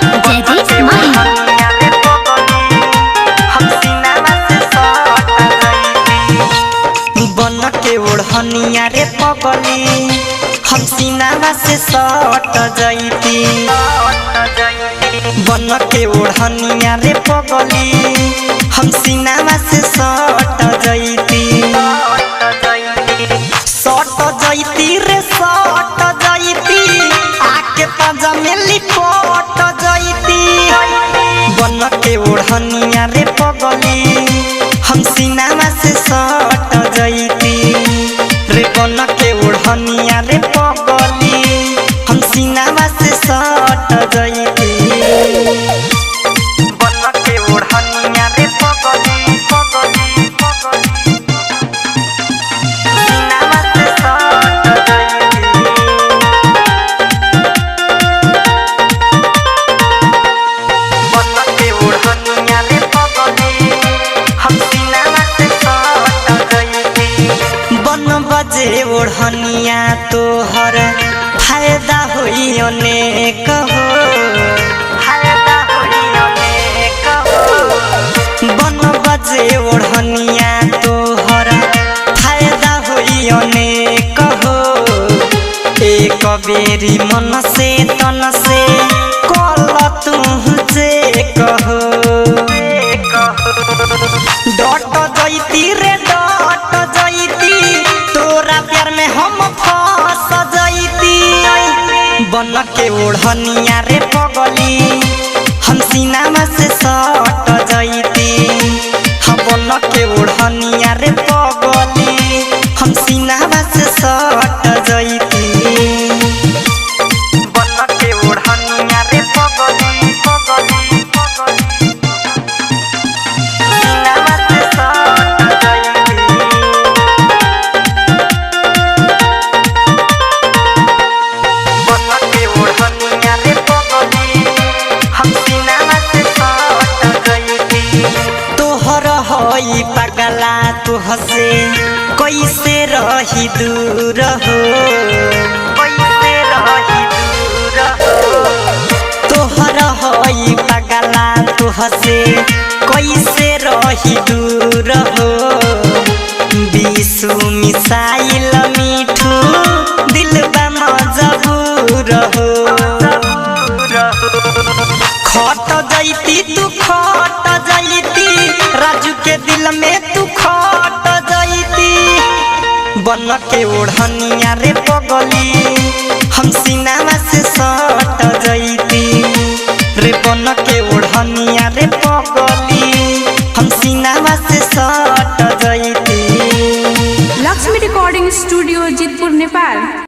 जयदीप माही बन के ओढ़निया रे पगली हम सीनावा से सट जईती बन के ओढ़निया रे पगली हम सीनावा से सट जईती रे सट जईती आके पाजा में लिपट जईती बन के ओढ़निया रे पगली हम सीनावा से सट जईती रे बन के ओढ़निया रे पगली हम सीनावा से सट जईती बन के ओढ़निया रे पगली सीनावा से सट जईती बन के ओढ़निया रे पगली हम सीनावा से सट जईती बन बजे ओढ़निया तोहर फायदा होई अनेक हो फायदा होई अनेक हो बन बजे ओढ़निया तोहर फायदा होई अनेक हो एक बेरी मन से तन से कल तू जे कहो डट जईती रे डट जईती तोरा प्यार में हम फंस जईती बन के ओढ़निया रे पगली हम सीनावा से सट जईती हम बन के ओढ़निया रे पगली हम सीनावा से सट जईती बन के ओढ़निया रे पगली सीनावा से सट जईती बन के ओढ़निया रे पगली हम सीनावा से सट जईती तोहर होई पगला तुह से कैसे रही दूर हो कैसे रही दूर हो तोहर होई पगला तुह से कैसे रही दूर हो विशु मिसाइल मिठू दिलबा मजबूर हो खट जईती तू खट जईती राजू के दिल में तू खट जईती बन के ओढ़निया रे पगली हम सीनावा से सट जईती रे बन के ओढ़निया रे पगली हम सीनावा से सट जईती लक्ष्मी रिकॉर्डिंग स्टूडियो जितपुर नेपाल।